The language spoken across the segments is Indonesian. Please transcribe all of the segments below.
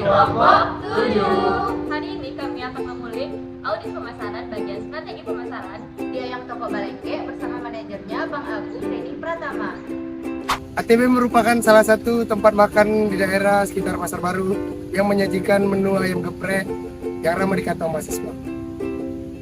kelompok 7. Hari ini kami akan memulai audit pemasaran bagian strategi pemasaran Dia yang toko Balengke bersama manajernya Bang Agus Reni Pratama. ATB merupakan salah satu tempat makan di daerah sekitar Pasar Baru yang menyajikan menu ayam geprek yang ramah di kantong mahasiswa.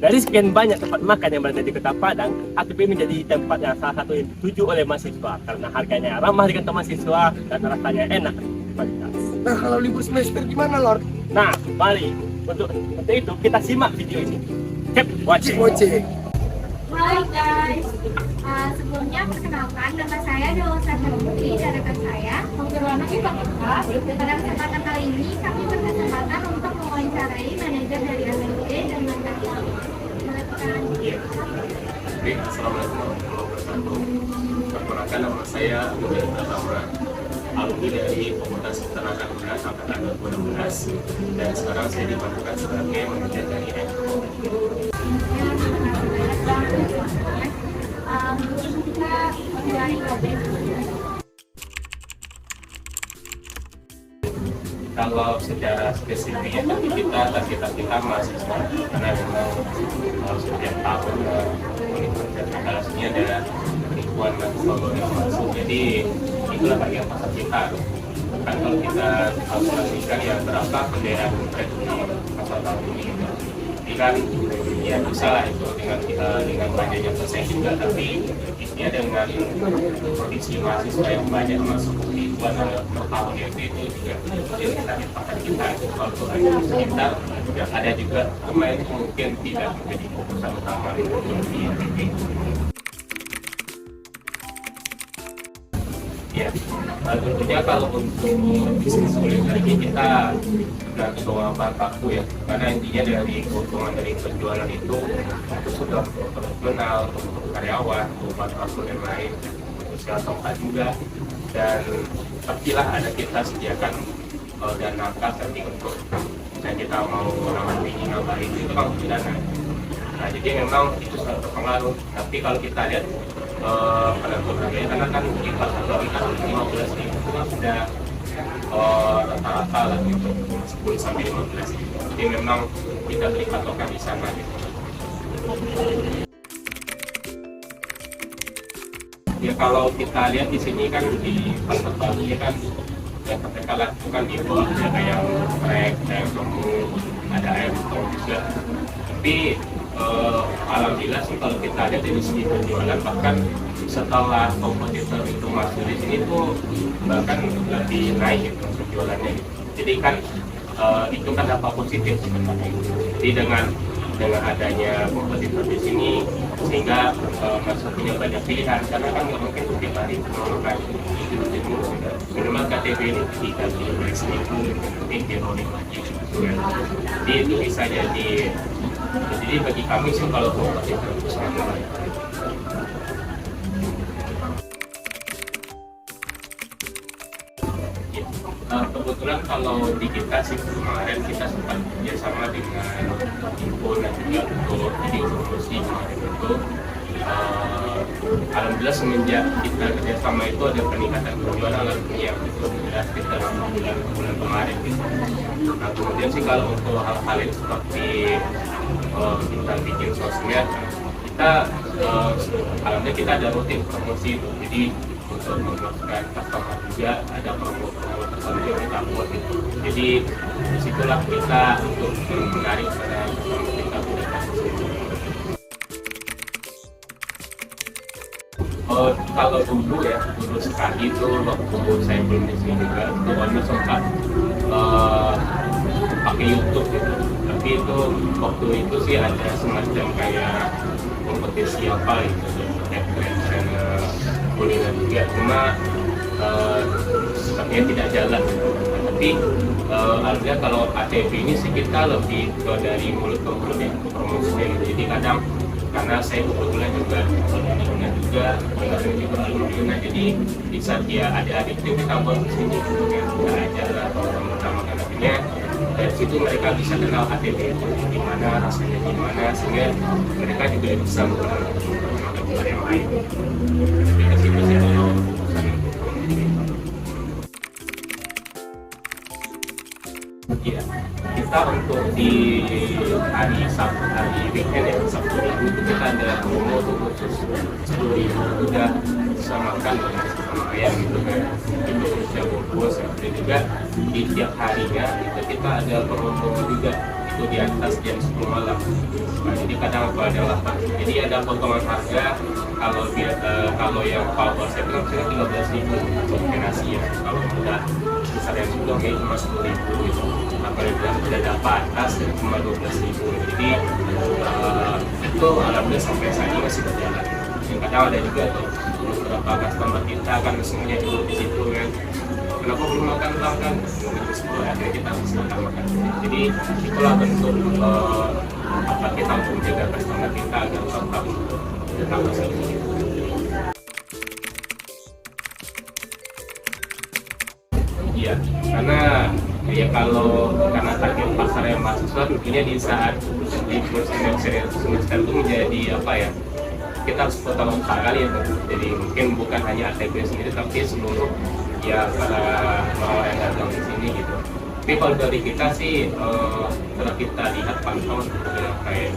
Dari sekian banyak tempat makan yang berada di Kota Padang, ATB menjadi tempat yang salah satu yang dituju oleh mahasiswa karena harganya ramah di kantong mahasiswa dan rasanya enak kualitas. Nah, kalau libur semester gimana, Lord? Nah, mari untuk itu kita simak video ini. Keep watching. Oce. Hai guys, sebelumnya perkenalkan nama saya Dewa Putri dan rekan saya Menggerwana Ibanika. Pada kesempatan kali ini kami berkesempatan untuk mewawancarai manajer dari ATB dan mengatakan Assalamualaikum warahmatullahi wabarakatuh. Perkenalkan nama saya Agus Pratama, alumni dari Fakultas Peternakan Beras angkatan 2016 dan sekarang saya dipanggilkan sebagai manajer dari ATB. kita mulai ngobrol. Kalau secara spesifiknya tapi kita mahasiswa karena memang setiap tahun universitas ini ada penipuan dan sebagainya, jadi itulah bagian pasar kita. Kan kalau kita kalkulasikan ya berapa bendera geprek di pasar tahun ini, jadi kan ya bisa lah itu dengan banyaknya persen juga, tapi ya dengan kondisi mahasiswa yang banyak masuk penipuan per tahun itu juga jadi pakan kita kalau ada sekitar yang ada juga pemain mungkin tidak menjadi fokusan utama di ATB. Ya, tentunya kalau untuk bisnis kuliner ini kita nggak bawa bahan baku ya, karena intinya dari keuntungan dari penjualan itu sudah operasional untuk karyawan, untuk bahan baku yang lain, sosial tongkat juga, dan pastilah ada kita sediakan dana kas nanti untuk misalnya kita mau nambahin itu kan dana. Nah jadi memang itu sangat berpengaruh, tapi kalau kita lihat pada berbagai karena kan di pasar baru kan 15.000 itu kan sudah rata-rata lah gitu 10 sampai 15. Jadi memang kita beri patokan di sana gitu. Ya kalau kita lihat di sini kan di pasar baru ini kan yang mereka lakukan di bawah ada yang krek, ayam kampung, ada ayam potong juga. Tapi alhamdulillah sih kalau kita lihat dari segi penjualan bahkan setelah kompetitor itu masuk di sini tuh bahkan lebih naik gitu penjualannya. Jadi kan itu kan dampak positif sebenarnya. Jadi dengan adanya kompetitor di sini sehingga masuk punya banyak pilihan karena kan nggak mungkin setiap hari makan itu minimal KTP ini 3 kali seminggu mungkin di rolling lagi gitu kan. Jadi itu bisa jadi bagi kami sih kalau kompetitor itu sangat baik. Kebetulan kalau di kita sih kemarin kita sempat kerjasama dengan Info dan juga untuk video promosi kemarin itu alhamdulillah semenjak kita kerjasama itu ada peningkatan penjualan alhamdulillah itu sudah sekitar bulan kemarin gitu. Nah kemudian sih kalau untuk hal-hal yang seperti kita bikin sosmed kita alhamdulillah kita ada rutin promosi itu, jadi untuk memasukkan customer juga ada promo tertentu yang kita buat itu. Jadi disitulah kita untuk menarik pada customer kita. Kalau dulu sekali itu waktu saya belum di sini juga itu kami sempat pakai YouTube gitu. Tapi itu waktu itu sih ada semacam kayak kompetisi apa gitu, channel kuliner juga, cuma sepertinya tidak jalan gitu. Tapi alhamdulillah kalau ATB ini sih kita lebih dari mulut ke mulut ya promosinya gitu. Jadi kadang karena saya kebetulan juga alumni juga alumni, jadi di saat dia ada adik itu kita buat di sini gitu ya, kita ajar atau sama akhirnya dari situ mereka bisa kenal ATB itu gimana, rasanya gimana, sehingga mereka juga bisa menggunakan yang lain. Jadi ke situ sih kalau hari Sabtu, hari weekend ya, Sabtu Minggu itu kita ada promo tuh khusus 10.000 udah bisa makan sama ayam gitu kan, itu bisa bungkus. Dan juga di tiap harinya itu kita ada promo juga, itu di atas jam 10 malam. Nah, jadi kadang ada 8, jadi ada potongan harga. Kalau yang power set itu 13.000 untuk generasi ya, kalau udah besar yang sudah kayak cuma 10.000 gitu. Apabila sudah dapat atas cuma 12.000. Jadi itu alhamdulillah sampai saat ini masih berjalan. Yang kadang ada juga tuh beberapa customer kita kan semuanya dulu di situ kan, kenapa belum makan kan sebelum akhirnya kita harus makan. Jadi itulah bentuk apa kita untuk menjaga customer kita agar tetap bersih. Iya, karena ya karena target pasar yang mahasiswa tentunya di saat libur semester itu menjadi apa ya, kita harus putar otak kali ya. Jadi mungkin bukan hanya ATB sendiri tapi seluruh ya para orang yang datang di sini gitu. Tapi kalau dari kita sih kalau kita lihat pantau kayak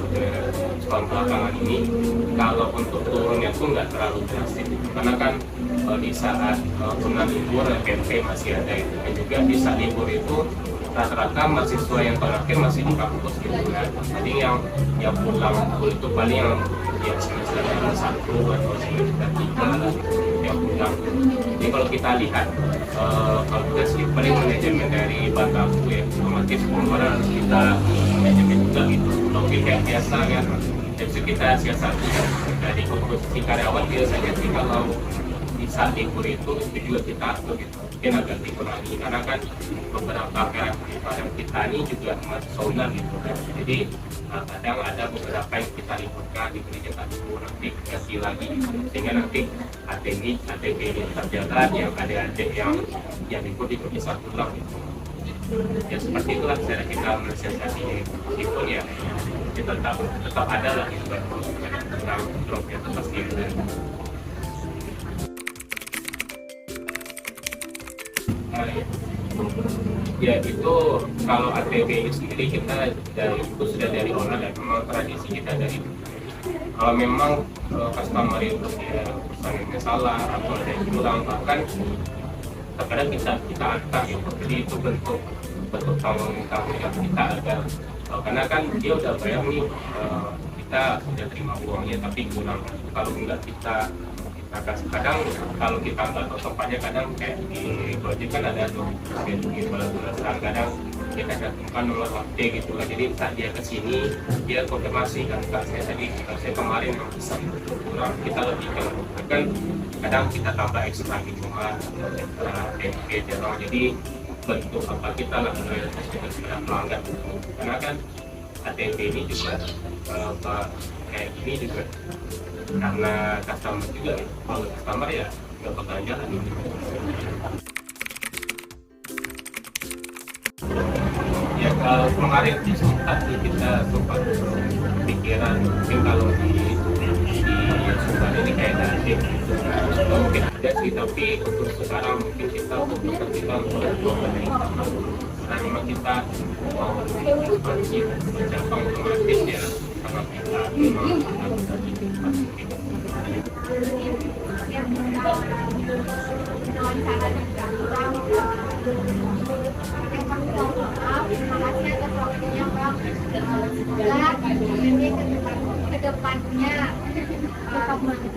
tahun belakangan ini, kalau untuk turunnya tuh nggak terlalu drastis karena kan di saat kena libur PMP masih ada itu, dan juga di saat libur itu rata-rata mahasiswa yang terakhir masih di kampus gitu kan. Jadi yang pulang itu paling yang semester 1 atau semester 3 yang pulang. Jadi kalau kita lihat kalau kita sih paling manajemen dari Bataku ya, otomatis pengeluaran harus kita manajemen juga gitu. Kalau kayak biasa kan, jadi kita siasati dari komposisi karyawan biasanya sih kalau di saat libur itu juga kita atur gitu, mungkin agak dikurangi karena kan beberapa karyawan kita ini juga masih sauna gitu kan. Jadi kadang ada beberapa yang kita liburkan diberi jatah libur, nanti ganti lagi gitu. Sehingga nanti ATB ini tetap jalan, yang ada yang libur bisa pulang gitu. Ya seperti itulah cara kita mensiasati meskipun ya kita tetap ada lah gitu kan, tentang drop ya pasti ada. Ya itu kalau ATB ini sendiri kita itu sudah dari awal dan memang tradisi kita dari kalau memang customer itu ya pesannya salah atau ada yang kurang, bahkan terkadang kita antar gitu. Jadi itu bentuk tanggung jawab kita agar karena kan dia udah bayar nih, kita sudah terima uangnya tapi kurang, kalau enggak kita kasih. Kadang kalau kita nggak tahu tempatnya, kadang kayak di Gojek kan ada tuh di balasan, kadang kita cantumkan nomor HP gitu lah. Jadi saat dia kesini dia konfirmasi kan, kak saya kemarin yang bisa kurang, kita lebihkan kan, kadang kita tambah ekstra gitu kan, ekstra tempe jarang. Jadi bentuk apa kita lah dengan pelanggan, karena kan ATP ini juga kayak gini juga karena customer juga, kalau customer ya nggak bakal jalan gitu. Ya kalau kemarin di sempat kita sempat pikiran mungkin kalau di Sumbar ini kayak ada mungkin ada sih, tapi untuk sekarang mungkin kita fokuskan kita untuk karena memang kita mau ekspansi cabang otomatis ya, karena kita memang kedepannya tetap maju.